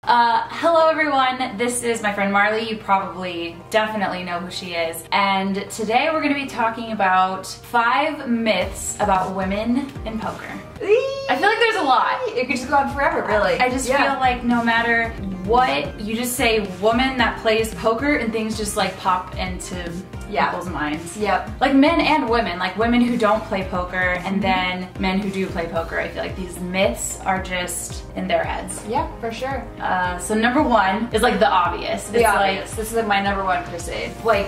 Hello everyone, this is my friend Marle. You probably definitely know who she is. And today we're going to be talking about 5 myths about women in poker. I feel like there's a lot. It could just go on forever, really. I just feel like no matter what, you just say woman that plays poker and things just like pop into people's minds. Yep. Like men and women, like women who don't play poker and then men who do play poker. I feel like these myths are just in their heads. Yeah, for sure. So number 1 is like the obvious. It's obvious. This is like my number 1 crusade. Like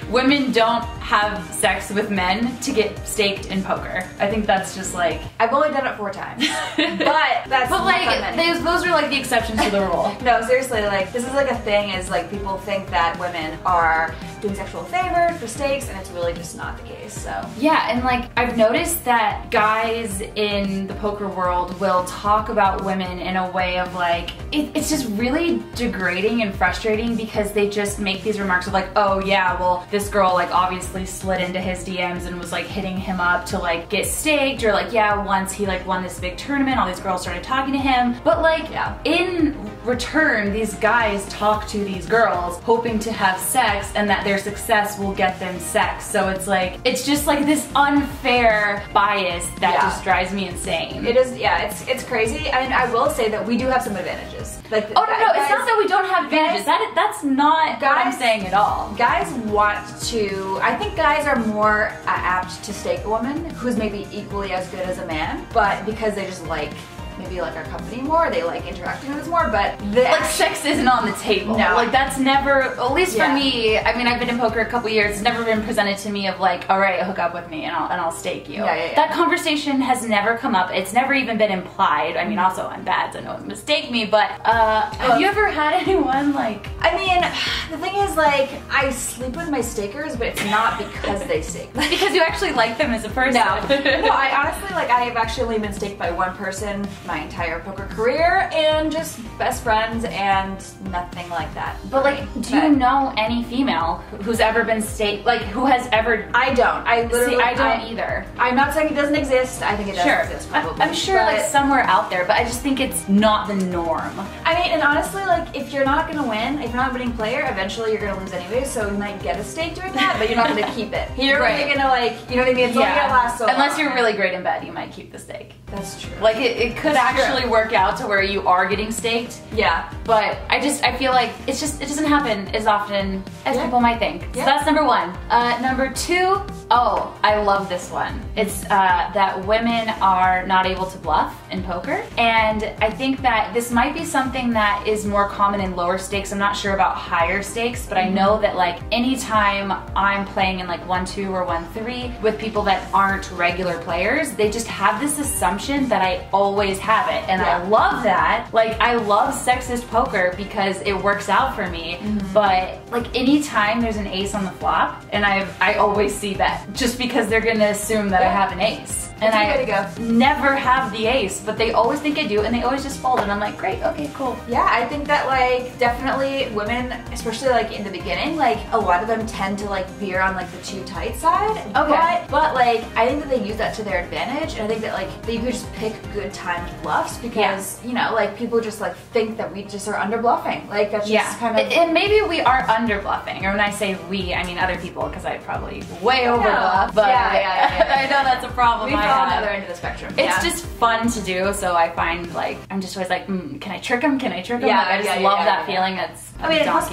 women don't have sex with men to get staked in poker. I think that's just like, I've only done it 4 times, but those are like the exceptions to the rule. No, seriously, like this is like a thing. Is like people think that women are doing sexual favors for stakes, and it's really just not the case. So yeah, and like I've noticed that guys in the poker world will talk about women in a way of like it's just really degrading and frustrating because they just make these remarks of like, oh yeah, well this girl like obviously slid into his DMs and was like hitting him up to like get staked, or like yeah, once he like won this big tournament, all these girls started talking to him, but like in return these guys talk to these girls hoping to have sex and that their success will get them sex. So it's like, it's just like this unfair bias that just drives me insane. It is, yeah, it's crazy. I mean, I will say that we do have some advantages. Like, oh no, it's not that we don't have advantages. That's not what I'm saying at all. Guys want to, I think guys are more apt to stake a woman who's maybe equally as good as a man, but because they just like maybe like our company more, they like interacting with us more, but like sex isn't on the table. No. Like that's never, at least for me, I mean I've been in poker a couple years, it's never been presented to me of like, alright, hook up with me and I'll stake you. That conversation has never come up, it's never even been implied. I mean also I'm bad, so no one mistake me, but have you ever had anyone like... I mean, the thing is like, I sleep with my stakers, but it's not because they stake. Because you actually like them as a person. No, I honestly, like I have actually only been staked by one person my entire poker career, and just best friends and nothing like that. But like, do you know any female who's ever been staked, like who has ever... I don't. I literally... I don't either. I'm not saying it doesn't exist. I think it does exist probably. I'm sure like somewhere out there, but I just think it's not the norm. I mean, and honestly, like if you're not gonna win, if you're not a winning player, eventually you're gonna lose anyway, so you might get a stake doing that, but you're not gonna keep it. You're only gonna like, you know what I mean? It's only gonna last so long. Unless you're really great in bed, you might keep the stake. That's true. Like it could actually work out to where you are getting staked. Yeah. But I feel like it doesn't happen as often as people might think. So that's number 1. Number 2, oh, I love this one. It's that women are not able to bluff in poker. And I think that this might be something that is more common in lower stakes. I'm not sure about higher stakes, but I know that like anytime I'm playing in like 1-2 or 1-3 with people that aren't regular players, they just have this assumption that I always have it. And I love that. Like I love sexist poker because it works out for me, but like anytime there's an ace on the flop, and I always see that just because they're gonna assume that I have an ace. And I never have the ace, but they always think I do, and they always just fold, and I'm like, great, okay, cool. Yeah, I think that like definitely women, especially like in the beginning, like a lot of them tend to like veer on like the too tight side. Okay. But like I think that they use that to their advantage, and I think that like they could just pick good timed bluffs because you know like people just like think that we just are under bluffing. Like that's just kind of. And maybe we are under bluffing, or when I say we, I mean other people, because I probably way over bluff. But I know that's a problem. On the other end of the spectrum. It's just fun to do, so I find like I'm just always like, can I trick him? Can I trick him? Yeah, like, I just love that feeling. That's I mean, plus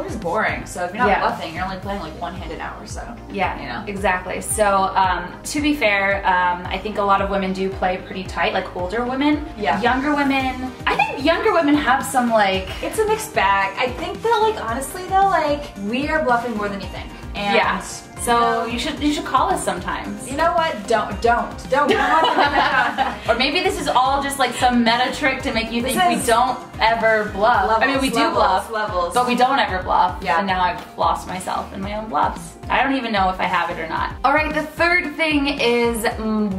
it's boring. So if you're not bluffing, you're only playing like one-handed hours. So yeah, you know exactly. So to be fair, I think a lot of women do play pretty tight, like older women. Yeah. Younger women, I think younger women have some like. It's a mixed bag. I think that like honestly though, like we are bluffing more than you think. And so you should call us sometimes. You know what? Don't. We don't want to do that. Or maybe this is all just like some meta trick to make you think we don't ever bluff. I mean, we do bluff, but we don't ever bluff. Yeah. And now I've lost myself in my own bluffs. I don't even know if I have it or not. All right, the third thing is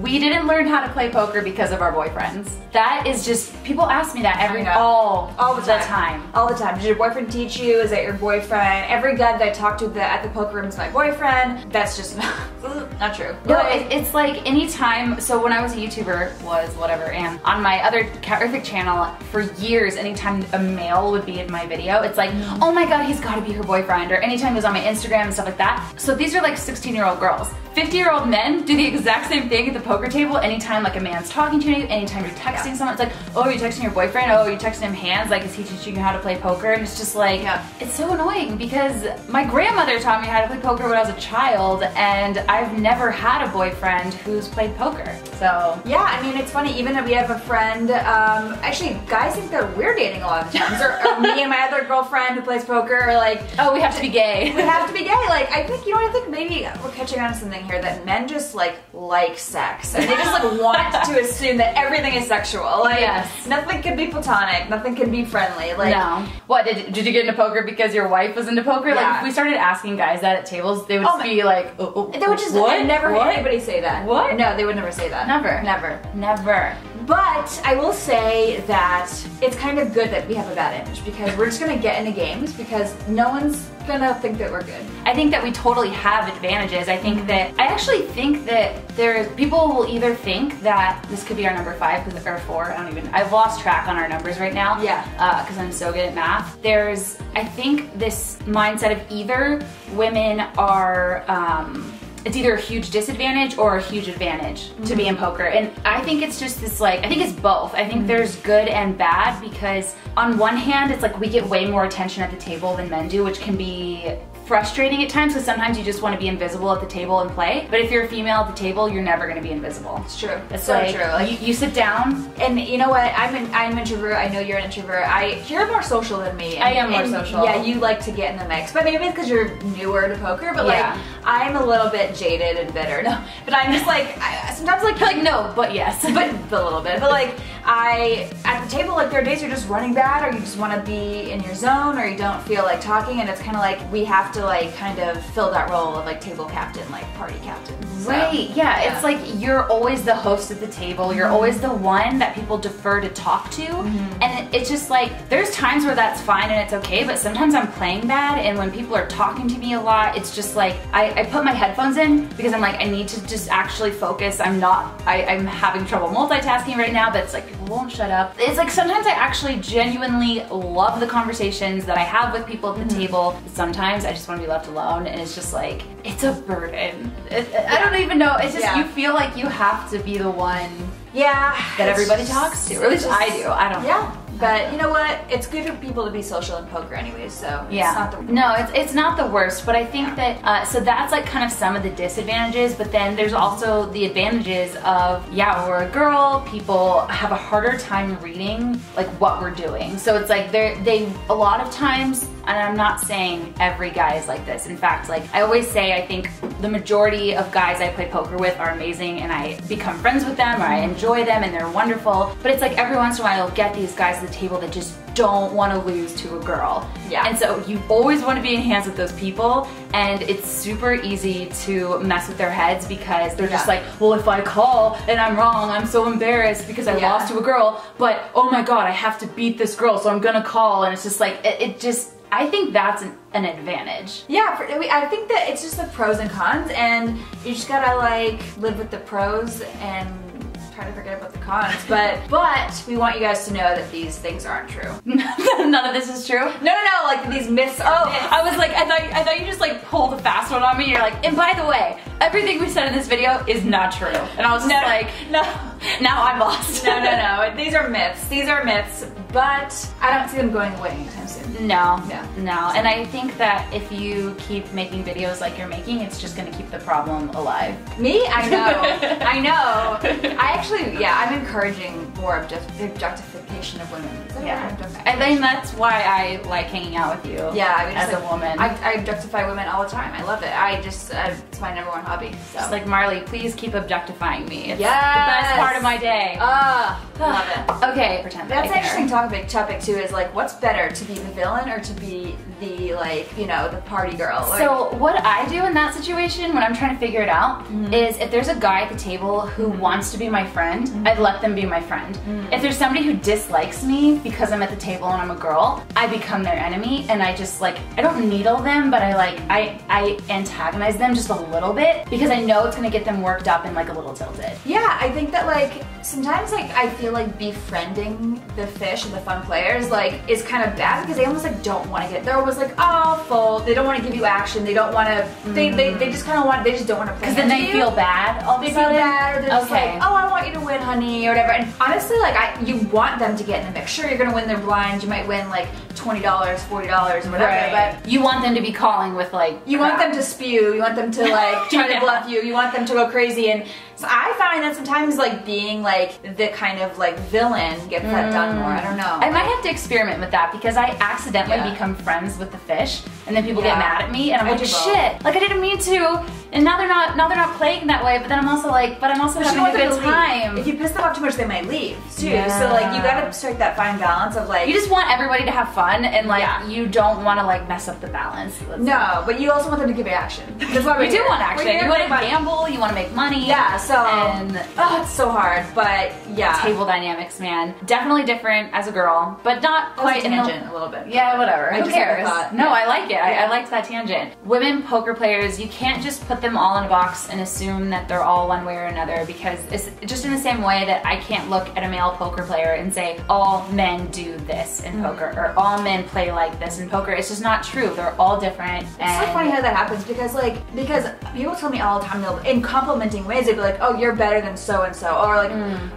we didn't learn how to play poker because of our boyfriends. That is just, people ask me that all the time. All the time. Did your boyfriend teach you? Is that your boyfriend? Every guy that I talk to at the poker room is my boyfriend. That's just not true. No, it's like anytime, so when I was a YouTuber, and on my other Catrific channel, for years, anytime a male would be in my video, it's like, oh my god, he's gotta be her boyfriend, or anytime he was on my Instagram and stuff like that. So these are like 16-year-old girls. 50-year-old men do the exact same thing at the poker table. Anytime like a man's talking to you, anytime you're texting someone, it's like, oh, are you texting your boyfriend? Oh, are you texting him hands? Like, is he teaching you how to play poker? And it's just like, it's so annoying because my grandmother taught me how to play poker when I was a child, and I've never had a boyfriend who's played poker. So yeah, I mean, it's funny, even if we have a friend, actually guys think that we're dating a lot of times, or me and my other girlfriend who plays poker are like, oh, we have to be gay. We have to be gay. Like, I think, you know what, I think maybe we're catching on to something here, that men just like sex, and they just like want to assume that everything is sexual. Like, nothing can be platonic, nothing can be friendly. Like, no. What, did you get into poker because your wife was into poker? Yeah. Like, if we started asking guys that at tables, they would be like, they would just, I never hear anybody say that. What? No, they would never say that. Never. Never. Never. But I will say that it's kind of good that we have a bad image, because we're just gonna get into games because no one's gonna think that we're good. I think that we totally have advantages. I think that, I actually think that people will either think that this could be our number 5 or 4, I've lost track on our numbers right now. Yeah. Because I'm so good at math. There's, I think, this mindset of either women are, it's either a huge disadvantage or a huge advantage to be in poker. And I think it's just this like, I think it's both. I think there's good and bad, because on one hand, it's like we get way more attention at the table than men do, which can be frustrating at times, because sometimes you just want to be invisible at the table and play. But if you're a female at the table, you're never going to be invisible. It's true. It's so like, true. Like, you sit down. And you know what? I'm an introvert. I know you're an introvert. You're more social than me. I am more social. Yeah, you like to get in the mix. But maybe it's because you're newer to poker. But like, I'm a little bit jaded and bitter. No, but I'm just like, sometimes like, you're like, no, but yes. But a little bit. But like, at the table, like, there are days you're just running bad, or you just want to be in your zone, or you don't feel like talking, and it's kind of like we have to like kind of fill that role of like table captain, like party captain. So, right, yeah, it's like you're always the host at the table, you're always the one that people defer to talk to, and it's just like, there's times where that's fine and it's okay, but sometimes I'm playing bad, and when people are talking to me a lot, it's just like, I put my headphones in because I'm like, I need to just actually focus. I'm having trouble multitasking right now, but it's like, people won't shut up. It's like, sometimes I actually genuinely love the conversations that I have with people at the table. Sometimes I just want to be left alone, and it's just like, it's a burden. I don't even know, it's just, you feel like you have to be the one that everybody talks to, or at least I do, I don't know. But you know what? It's good for people to be social in poker anyway, so it's not the worst. No, it's not the worst, but I think that, so that's like kind of some of the disadvantages, but then there's also the advantages of, we're a girl, people have a harder time reading like what we're doing. So it's like, a lot of times, and I'm not saying every guy is like this. In fact, like I always say, I think the majority of guys I play poker with are amazing, and I become friends with them, or I enjoy them, and they're wonderful. But it's like every once in a while I'll get these guys at the table that just don't want to lose to a girl. And so you always want to be in hands with those people, and it's super easy to mess with their heads, because they're just like, well, if I call and I'm wrong, I'm so embarrassed because I lost to a girl, but oh my god, I have to beat this girl, so I'm gonna call. And it's just like, I think that's an advantage. Yeah, I think that it's just the pros and cons, and you just gotta like live with the pros and try to forget about the cons. But we want you guys to know that these things aren't true. None of this is true? No, like these myths are myths. I was like, I thought you just like pulled a fast one on me. You're like, and by the way, everything we said in this video is not true. And I was just like, no, now I'm lost. No, these are myths. These are myths, but I don't see them going away anytime soon. No. And I think that if you keep making videos like you're making, it's just gonna keep the problem alive. Me? I know. I know. I'm encouraging more objectification objectification of women. Yeah. I think that's why I like hanging out with you. Yeah, I mean, as a woman. I objectify women all the time. I love it. it's my number one hobby. So. Just like Marley, please keep objectifying me. It's yes. the best part of my day. Love it. Okay, pretend that's an interesting topic too. Is like, what's better, to be the villain or to be the the party girl? Like, so what I do in that situation when I'm trying to figure it out is if there's a guy at the table who wants to be my friend, I'd let them be my friend. If there's somebody who dislikes me because I'm at the table and I'm a girl, I become their enemy, and I just like, I don't needle them, but I antagonize them just a little bit because I know it's gonna get them worked up and like a little tilted. Yeah, I think that like sometimes like I feel like befriending the fish and the fun players like is kind of bad because they almost like don't want to get, they're always like, oh, full, they don't want to give you action, they don't want to, they just kind of want, they just don't want to play. Because then they feel bad all of a sudden? They feel bad, or they're just like, oh, I want you to win, honey, or whatever. And honestly, like you want them to get in the mix. Sure, you're gonna win their blind, you might win like $20, $40 or whatever, right. But you want them to be calling with like you want them to spew, you want them to like try to bluff you want them to go crazy. And so I find that sometimes like being like the kind of like villain gets that done more. I don't know. I might have to experiment with that because I accidentally become friends with the fish, and then people get mad at me, and I'm like, shit, like I didn't mean to, and now they're not playing that way. But then I'm also like, but I'm also having a good time. If you piss them off too much, they might leave too. Yeah. So like you gotta strike that fine balance of like, you just want everybody to have fun, and like you don't want to like mess up the balance. No, but you also want them to give you action. That's why you do want action. You want to gamble. You want to make money. Yeah. So it's so hard, but yeah. Table dynamics, man. Definitely different as a girl, but not quite a tangent a little bit. Yeah, whatever. Who cares? No, I like it. Yeah. I liked that tangent. Women poker players, you can't just put them all in a box and assume that they're all one way or another, because it's just in the same way that I can't look at a male poker player and say all men do this in poker or all men play like this in poker. It's just not true. They're all different. It's so funny how that happens because people tell me all the time, in complimenting ways, they'd be like, oh, you're better than so and so, or like,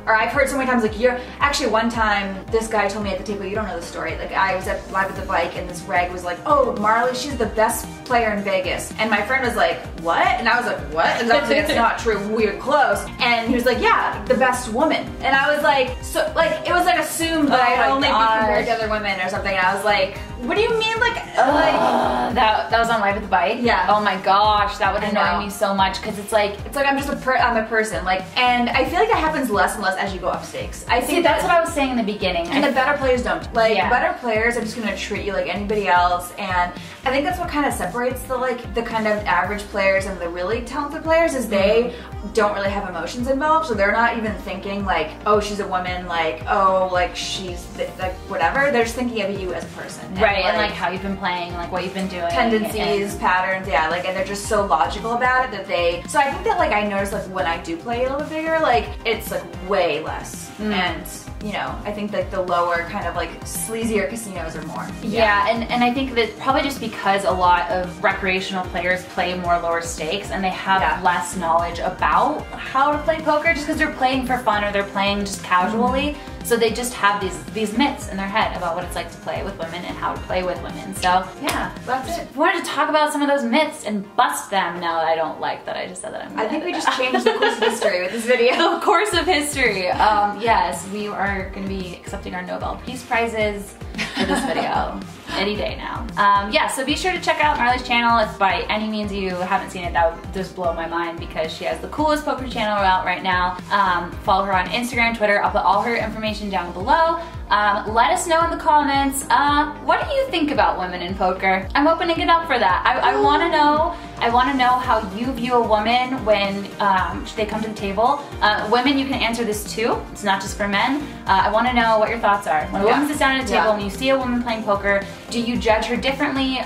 or I've heard so many times like, you're actually, one time this guy told me at the table, you don't know the story, like I was at Live with the Bike and this reg was like, oh, Marle, she's the best player in Vegas, and my friend was like, what? And I was like, what? And I was like, it's not true, we were close, and he was like, yeah, the best woman, and I was like, so like it was like assumed that I'd only be compared to other women or something, and I was like, what do you mean, like that was on Live with the Bike? Yeah. Oh my gosh, that would annoy me so much because it's like I'm just I'm a person, like, and I feel like that happens less and less as you go up stakes. I think that's what I was saying in the beginning. And the better players don't. Like better players are just gonna treat you like anybody else, and I think that's what kind of separates the kind of average players and the really talented players is they don't really have emotions involved, so they're not even thinking like, oh, she's a woman, like, oh, like she's like whatever. They're just thinking of you as a person. Right, and like how you've been playing, like what you've been doing. Tendencies, patterns, like, and they're just so logical about it that they, so I think that like I notice like when I do play a little bit bigger, like it's like way less. And I think that the lower kind of like sleazier casinos are more. Yeah, and I think that probably just because a lot of recreational players play more lower stakes and they have less knowledge about how to play poker just because they're playing for fun or they're playing just casually. So they just have these myths in their head about what it's like to play with women and how to play with women. So yeah, that's it. Wanted to talk about some of those myths and bust them. Now I don't like that I just said that. I think we just changed the course of history with this video. The course of history. Yes, we are going to be accepting our Nobel Peace Prizes for this video any day now. Yeah, so be sure to check out Marle's channel. If by any means you haven't seen it, that would just blow my mind because she has the coolest poker channel out right now. Follow her on Instagram, Twitter. I'll put all her information down below. Let us know in the comments, what do you think about women in poker? I'm opening it up for that. I want to know how you view a woman when they come to the table. Women, you can answer this too. It's not just for men. I want to know what your thoughts are. When a woman sits down at a table and you see a woman playing poker, do you judge her differently?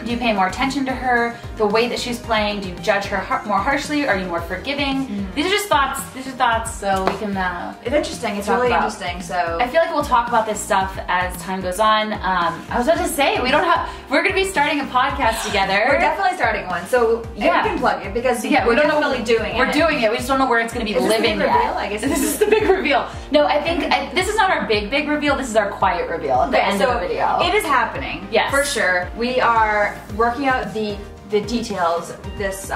Do you pay more attention to her, the way that she's playing? Do you judge her more harshly? Are you more forgiving? These are just thoughts. These are thoughts, so we can it's interesting. It's really interesting. So I feel like we'll talk about this stuff as time goes on. I was about to say, we're going to be starting a podcast together. We're definitely starting one. So yeah, we can plug it because we're definitely doing it. We're doing it. We just don't know where it's going to be living yet. Reveal? I guess this is the big reveal. No, I think this is not our big reveal. This is our quiet reveal at the end of the video. It is happening. Yes, for sure. We are working out the the details this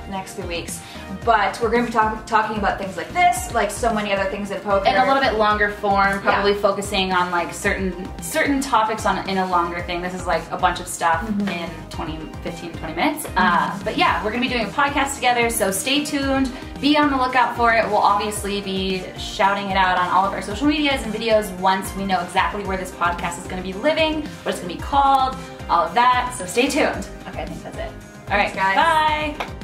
next 3 weeks. But we're going to be talking about things like this, like so many other things in poker. In a little bit longer form, probably focusing on like certain topics in a longer thing. This is like a bunch of stuff in 15, 20 minutes. But yeah, we're going to be doing a podcast together, so stay tuned. Be on the lookout for it. We'll obviously be shouting it out on all of our social medias and videos once we know exactly where this podcast is going to be living, what it's going to be called, all of that. So stay tuned. Okay, I think that's it. All right, guys. Bye.